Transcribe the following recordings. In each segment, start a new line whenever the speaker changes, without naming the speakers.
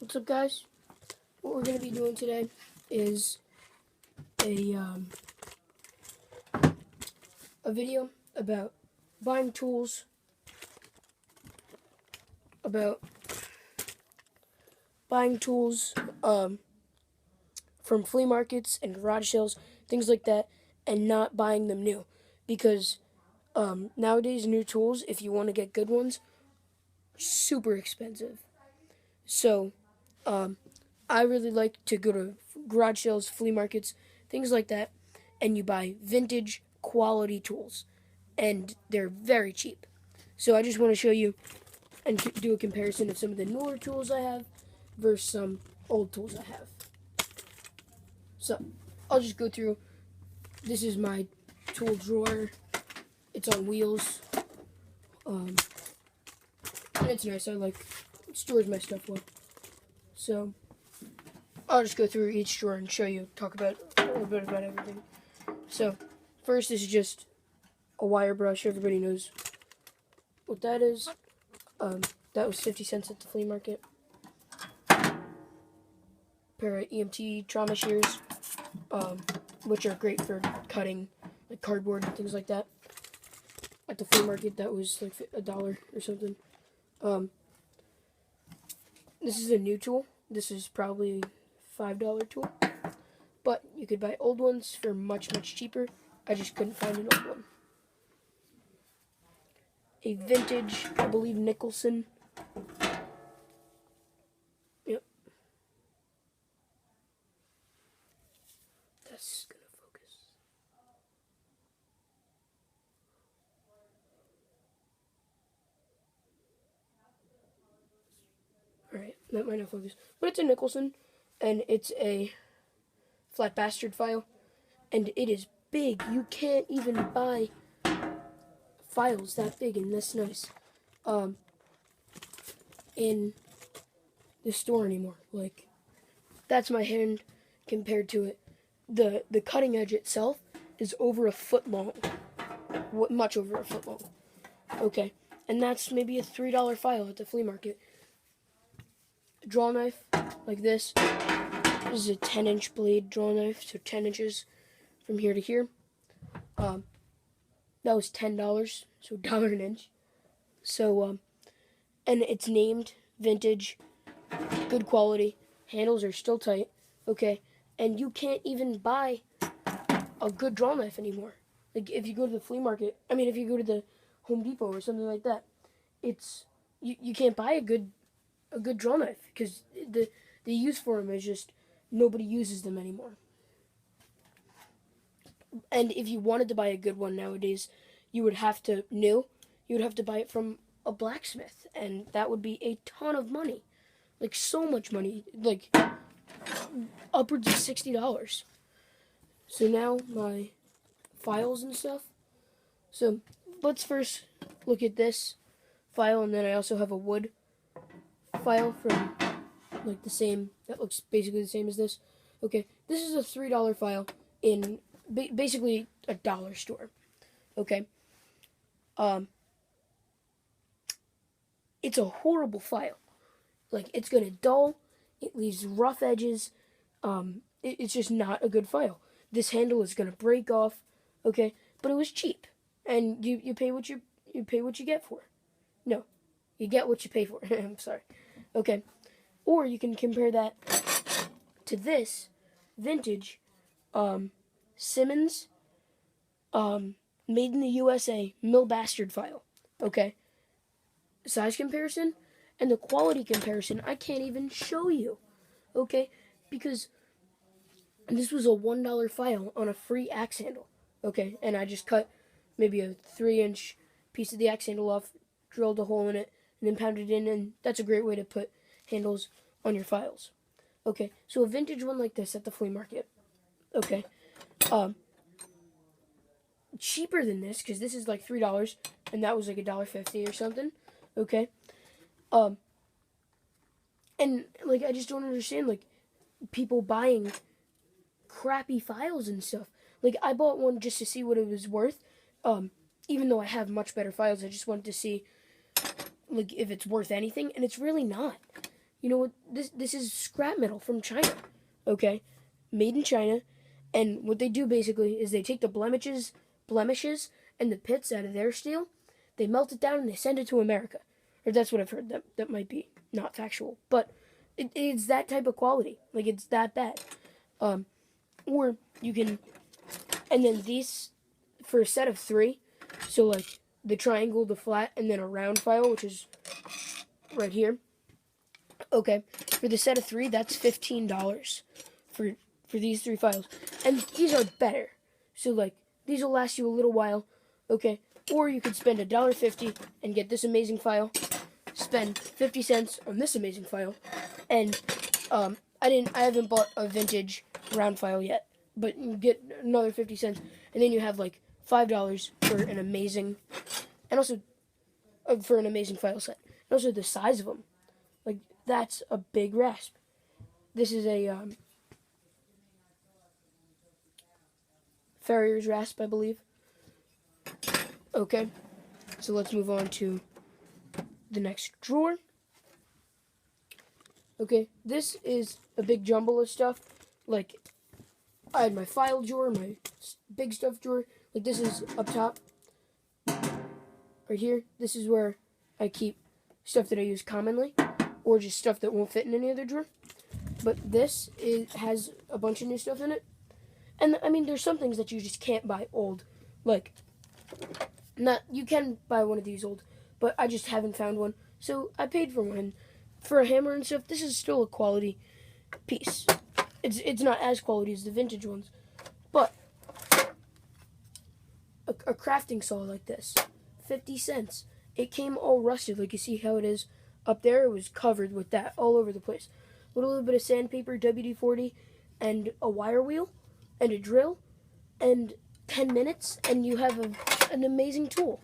What's up, guys? What we're going to be doing today is a video about buying tools, about buying tools from flea markets and garage sales, things like that, and not buying them new. Because nowadays, new tools, if you want to get good ones, are super expensive. So, I really like to go to garage sales, flea markets, things like that, and you buy vintage quality tools, and they're very cheap. So I just want to show you and do a comparison of some of the newer tools I have versus some old tools I have. So I'll just go through. This is my tool drawer. It's on wheels. And it's nice. It stores my stuff well. So I'll just go through each drawer and show you, talk about a little bit about everything. So first, this is just a wire brush. Everybody knows what that is. That was 50 cents at the flea market. Pair of EMT trauma shears, which are great for cutting like cardboard and things like that. At the flea market, that was like $1 or something. This is a new tool. This is probably a $5 tool, but you could buy old ones for much cheaper. I just couldn't find an old one. A vintage, I believe, Nicholson. Yep. That's gonna focus. Alright, that might not focus. But it's a Nicholson, and it's a flat bastard file, and it is big. You can't even buy files that big and this nice in the store anymore. Like, that's my hand compared to it. The cutting edge itself is over a foot long, much over a foot long. Okay, and that's maybe a $3 file at the flea market. A draw knife like this. This is a 10-inch blade draw knife, so 10 inches from here to here. That was $10, so $1 an inch. So, and it's named vintage, good quality. Handles are still tight, okay? And you can't even buy a good draw knife anymore. Like, if you go to the flea market, if you go to the Home Depot or something like that, you can't buy a good draw knife because the use for them is just nobody uses them anymore. And if you wanted to buy a good one nowadays, you would have to buy it from a blacksmith, and that would be a ton of money. Like, so much money, like upwards of $60. So now my files and stuff. So let's first look at this file, and then I also have a wood file from like the same, that looks basically the same as this. Okay, this is a $3 file in basically a dollar store. Okay, it's a horrible file. Like, it's gonna dull. It leaves rough edges. It's just not a good file. This handle is gonna break off. Okay, but it was cheap, and you pay what you get for. No, you get what you pay for. I'm sorry. Okay, or you can compare that to this vintage Simmons made in the USA mill bastard file. Okay, size comparison and the quality comparison I can't even show you. Okay, because this was a $1 file on a free axe handle. Okay, and I just cut maybe a 3-inch piece of the axe handle off, drilled a hole in it, and then pounded it in, and that's a great way to put handles on your files. Okay, so a vintage one like this at the flea market. Okay, cheaper than this, because this is like $3, and that was like $1.50 or something. Okay, and like, I just don't understand, like, people buying crappy files and stuff. Like, I bought one just to see what it was worth. Even though I have much better files, I just wanted to see, like, if it's worth anything, and it's really not. you know what? This is scrap metal from China, okay, made in China, and what they do basically is they take the blemishes, and the pits out of their steel, they melt it down and they send it to America, or that's what I've heard. That might be not factual, but it's that type of quality. Like it's that bad. Or you can, and then these for a set of 3. So like the triangle, the flat, and then a round file, which is right here. Okay, for the set of 3, that's $15 for these 3 files, and these are better. So like these will last you a little while. Okay, or you could spend $1.50 and get this amazing file. Spend 50 cents on this amazing file, and I haven't bought a vintage round file yet, but you get another 50 cents, and then you have like $5 for an amazing, and also for an amazing file set. And also the size of them, like that's a big rasp. This is a Farrier's rasp, I believe. Okay, so let's move on to the next drawer. Okay, this is a big jumble of stuff. Like, I had my file drawer, my big stuff drawer. Like, this is up top. Right here. This is where I keep stuff that I use commonly, or just stuff that won't fit in any other drawer. But this has a bunch of new stuff in it. And, I mean, there's some things that you just can't buy old. Like, you can buy one of these old, but I just haven't found one. So I paid for one. For a hammer and stuff, this is still a quality piece. It's not as quality as the vintage ones, but a crafting saw like this, 50 cents. It came all rusted, like you see how it is up there. It was covered with that all over the place. A little bit of sandpaper, WD-40, and a wire wheel, and a drill, and 10 minutes, and you have an amazing tool.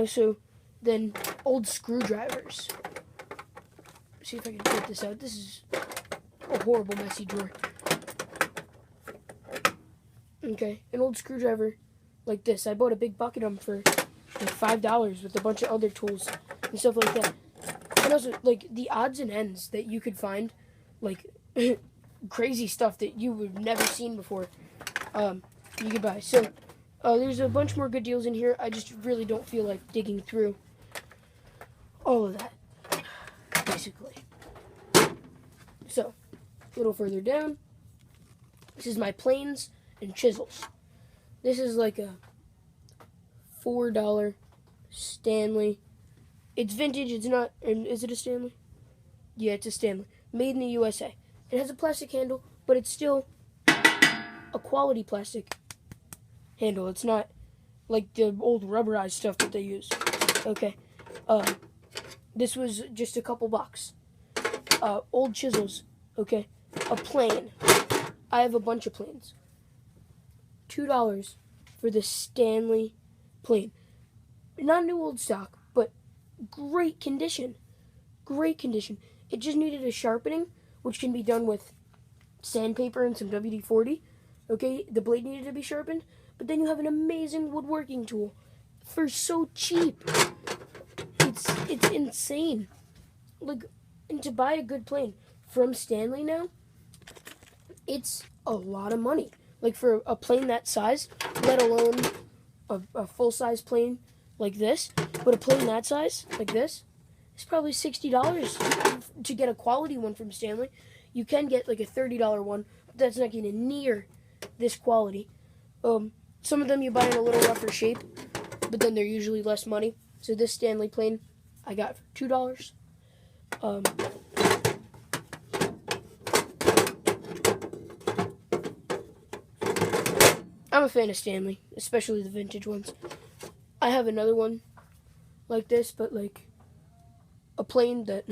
So then old screwdrivers. See if I can get this out. This is a horrible, messy drawer. Okay, an old screwdriver like this. I bought a big bucket of them for like $5 with a bunch of other tools and stuff like that. And also, like, the odds and ends that you could find, like, crazy stuff that you would have never seen before, you could buy. So, there's a bunch more good deals in here. I just really don't feel like digging through all of that, basically. So, a little further down, this is my planes and chisels. This is like a $4 Stanley. It's vintage. It's not. Is it a Stanley? Yeah, it's a Stanley. Made in the USA. It has a plastic handle, but it's still a quality plastic handle. It's not like the old rubberized stuff that they use. Okay. This was just a couple bucks. Old chisels. Okay. A plane. I have a bunch of planes. $2 for the Stanley plane. Not new old stock, but great condition. Great condition. It just needed a sharpening, which can be done with sandpaper and some WD-40. Okay, the blade needed to be sharpened, but then you have an amazing woodworking tool for so cheap. It's insane. Like, and to buy a good plane from Stanley now, it's a lot of money. Like, for a plane that size, let alone a full-size plane like this, but a plane that size, like this, is probably $60 to get a quality one from Stanley. You can get, like, a $30 one, but that's not getting near this quality. Some of them you buy in a little rougher shape, but then they're usually less money. So this Stanley plane I got for $2. I'm a fan of Stanley, especially the vintage ones. I have another one like this, but like a plane that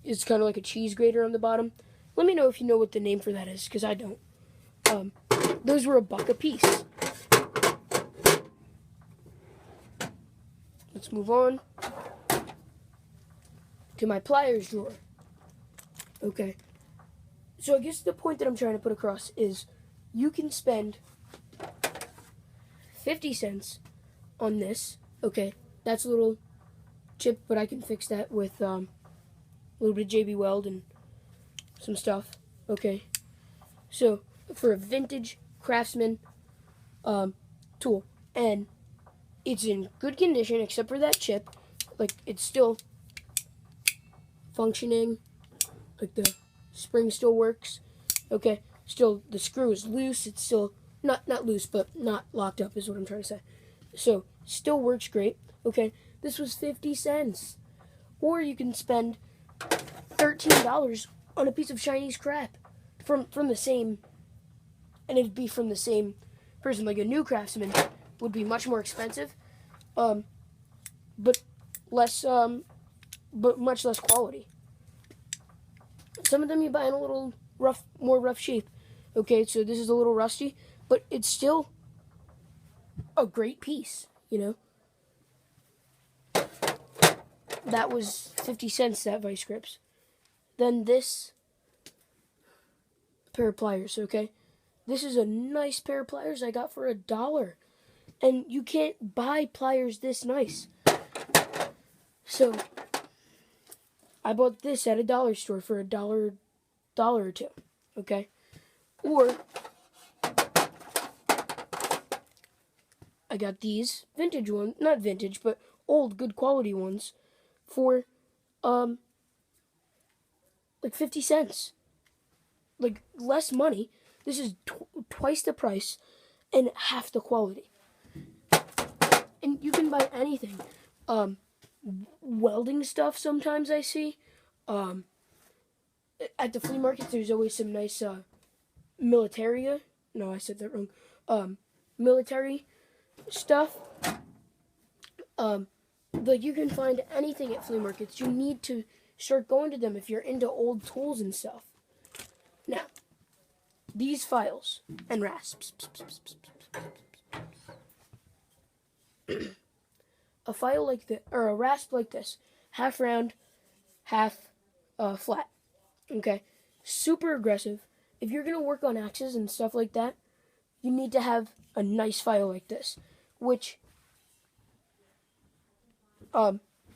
is kind of like a cheese grater on the bottom. Let me know if you know what the name for that is, because I don't. Those were $1 a piece. Let's move on to my pliers drawer. Okay. So I guess the point that I'm trying to put across is you can spend 50 cents on this. Okay. That's a little chip, but I can fix that with a little bit of JB Weld and some stuff. Okay, so for a vintage Craftsman tool, and it's in good condition except for that chip. Like, it's still functioning, like the spring still works. Okay, still the screw is loose. It's still not loose, but not locked up is what I'm trying to say. So still works great. Okay, this was 50 cents, or you can spend $13 on a piece of Chinese crap from the same, and it'd be from the same person. Like a new Craftsman would be much more expensive, but less, but much less quality. Some of them you buy in a little more rough shape. Okay, so this is a little rusty, but it's still a great piece, you know. That was 50 cents, that vice grips. Then this pair of pliers, okay? This is a nice pair of pliers I got for $1. And you can't buy pliers this nice. So I bought this at a dollar store for $1 or two. Okay? Or I got these vintage ones, not vintage, but old good quality ones for like 50 cents. Like less money. This is twice the price and half the quality. And you can buy anything. Welding stuff sometimes I see. At the flea market there's always some nice militaria. No, I said that wrong. Military stuff. Like you can find anything at flea markets. You need to start going to them if you're into old tools and stuff. Now, these files and rasps. A file like this, or a rasp like this, half round, half flat. Okay, super aggressive. If you're gonna work on axes and stuff like that, you need to have a nice file like this, which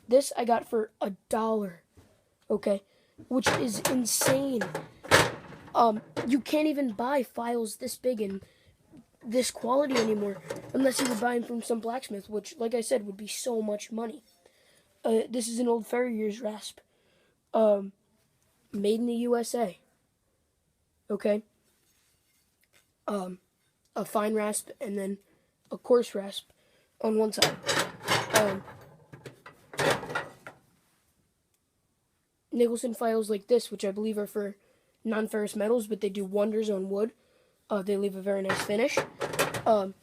this I got for $1. Okay, which is insane. You can't even buy files this big and this quality anymore unless you would buy them from some blacksmith, which, like I said, would be so much money. This is an old Farrier's rasp, made in the USA. Okay, a fine rasp and then a coarse rasp on one side. Nicholson files like this, which I believe are for non-ferrous metals, but they do wonders on wood. They leave a very nice finish. Old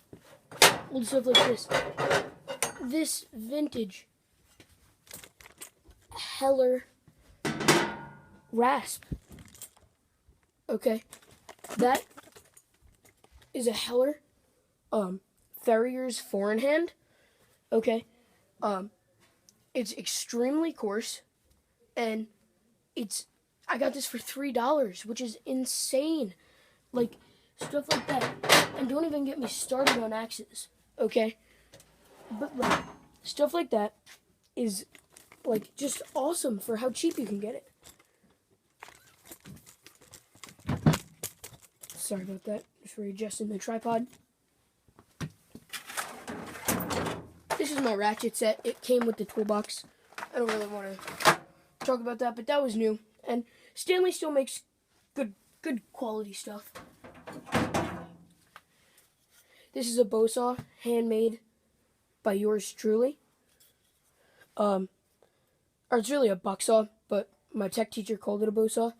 stuff like this. This vintage Heller rasp. Okay, that is a Heller Farrier's 4-in-hand. Okay, it's extremely coarse, and I got this for $3, which is insane. Like, stuff like that. And don't even get me started on axes, okay? But, like, stuff like that is, like, just awesome for how cheap you can get it. Sorry about that. Just readjusting the tripod. This is my ratchet set. It came with the toolbox. I don't really want to talk about that, but that was new. And Stanley still makes good quality stuff. This is a bow saw, handmade by yours truly. Or it's really a buck saw, but my tech teacher called it a bow saw.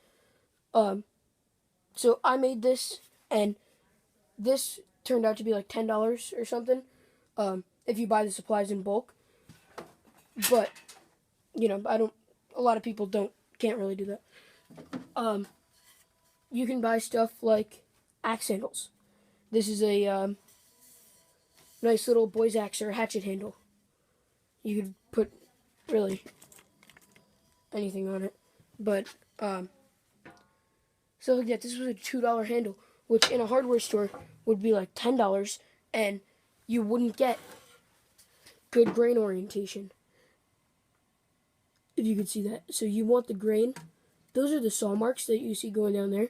So I made this, and this turned out to be like $10 or something, if you buy the supplies in bulk. But, you know, a lot of people can't really do that. You can buy stuff like axe handles. This is a nice little boy's axe or hatchet handle. You could put really anything on it, but stuff like that. This was a $2 handle, which in a hardware store would be like $10, and you wouldn't get good grain orientation. if you could see that. So you want the grain. Those are the saw marks that you see going down there.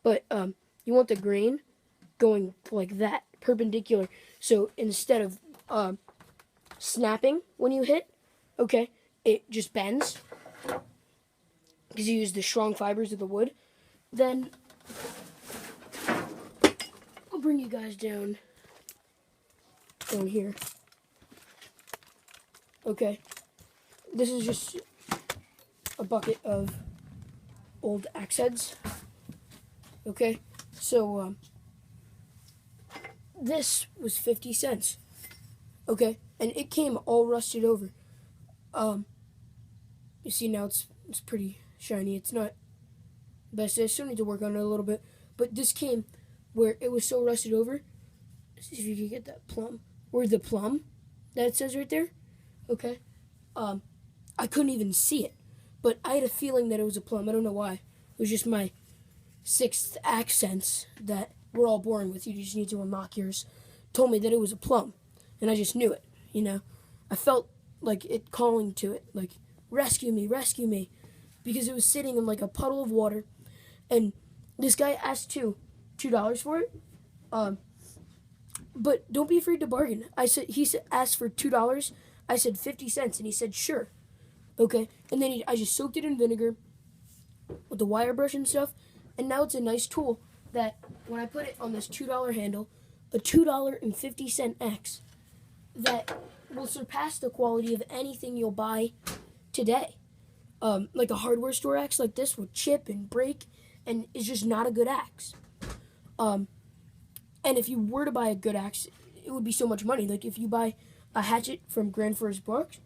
But you want the grain going like that, perpendicular. So instead of snapping when you hit, okay, it just bends because you use the strong fibers of the wood. Then I'll bring you guys down here. Okay, this is just a bucket of old axe heads. Okay, so this was 50 cents. Okay, and it came all rusted over. You see now it's pretty shiny. It's not best. I still need to work on it a little bit, but this came where it was so rusted over. Let's see if you can get that plum, or the plum that it says right there. Okay, I couldn't even see it, but I had a feeling that it was a plum. I don't know why. It was just my sixth accents that we're all born with. You just need to unlock yours. Told me that it was a plum, and I just knew it. You know, I felt like it calling to it, like rescue me, because it was sitting in like a puddle of water, and this guy asked $2 for it. But don't be afraid to bargain. He asked for $2. I said 50 cents, and he said sure. Okay, and then I just soaked it in vinegar with the wire brush and stuff, and now it's a nice tool that when I put it on this $2 handle, a $2.50 axe that will surpass the quality of anything you'll buy today. Like a hardware store axe like this will chip and break, and is just not a good axe. And if you were to buy a good axe, it would be so much money. Like if you buy a hatchet from Grand Forest Brooks,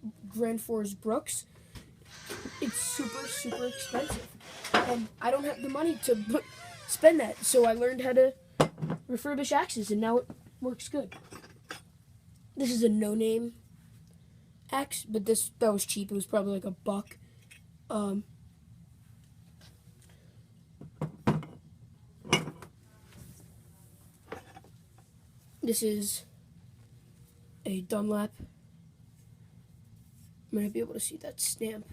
it's super expensive, and I don't have the money to spend that. So I learned how to refurbish axes, and now it works good. This is a no-name axe, but that was cheap. It was probably like $1. This is a Dunlap. You might be able to see that stamp.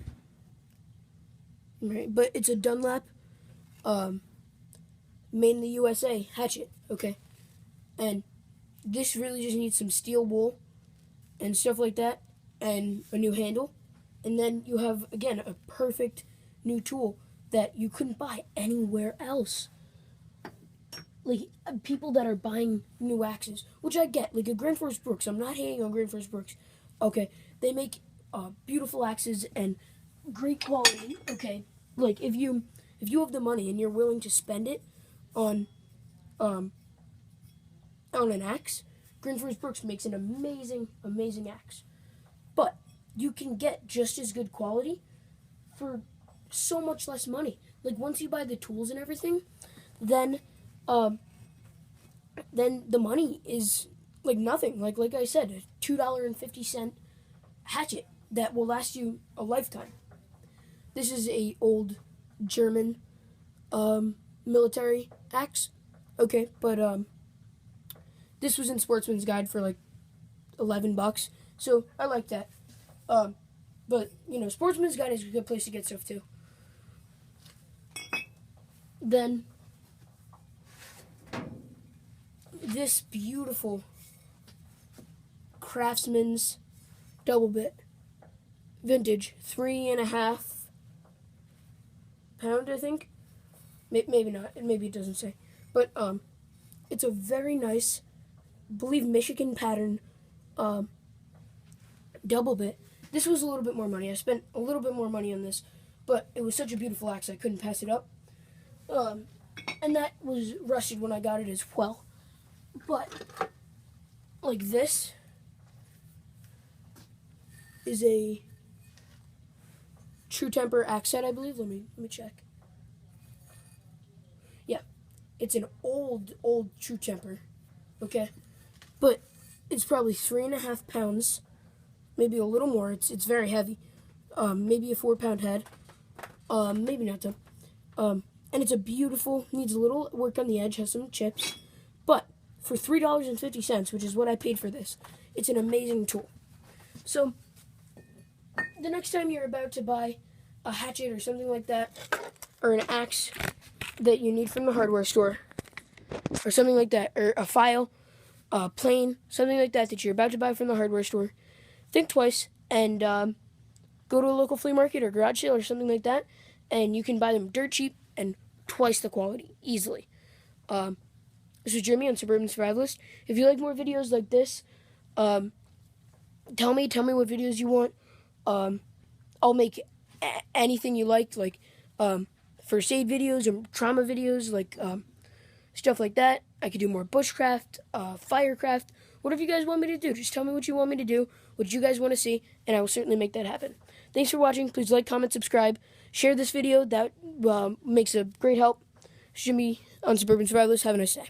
Right, but it's a Dunlap, made in the USA hatchet. Okay, and this really just needs some steel wool and stuff like that, and a new handle, and then you have again a perfect new tool that you couldn't buy anywhere else. Like people that are buying new axes, which I get, like a Grand Forest Brooks. I'm not hating on Grand Forest Brooks. Okay, they make beautiful axes and great quality. Okay, like if you have the money and you're willing to spend it on an axe, Grand Forest Brooks makes an amazing axe. But you can get just as good quality for so much less money. Like once you buy the tools and everything, then the money is like nothing. Like I said, a $2.50 hatchet that will last you a lifetime. This is a old German military axe. Okay, but this was in Sportsman's Guide for like $11, so I like that. But you know, Sportsman's Guide is a good place to get stuff too. Then this beautiful Craftsman's double bit, vintage, 3.5 pound, I think. Maybe not. Maybe it doesn't say. But it's a very nice, I believe Michigan pattern double bit. This was a little bit more money. I spent a little bit more money on this, but it was such a beautiful axe I couldn't pass it up. And that was rusted when I got it as well. But like this is a True Temper axe set, I believe. Let me check. Yeah, it's an old True Temper. Okay, but it's probably 3.5 pounds, maybe a little more. It's very heavy. Maybe a 4-pound head. Maybe not though. And it's a beautiful, needs a little work on the edge, has some chips, but for $3.50, which is what I paid for this, it's an amazing tool. So the next time you're about to buy a hatchet or something like that, or an axe that you need from the hardware store, or something like that, or a file, a plane, something like that you're about to buy from the hardware store, think twice and go to a local flea market or garage sale or something like that, and you can buy them dirt cheap and twice the quality easily. This is Jimmy on Suburban Survivalist. If you like more videos like this, tell me what videos you want. I'll make anything you like first aid videos or trauma videos, stuff like that. I could do more bushcraft, firecraft, whatever you guys want me to do. Just tell me what you want me to do, what you guys want to see, and I will certainly make that happen. Thanks for watching. Please like, comment, subscribe. Share this video. That makes a great help. Jimmy on Suburban Survivalist. Have a nice day.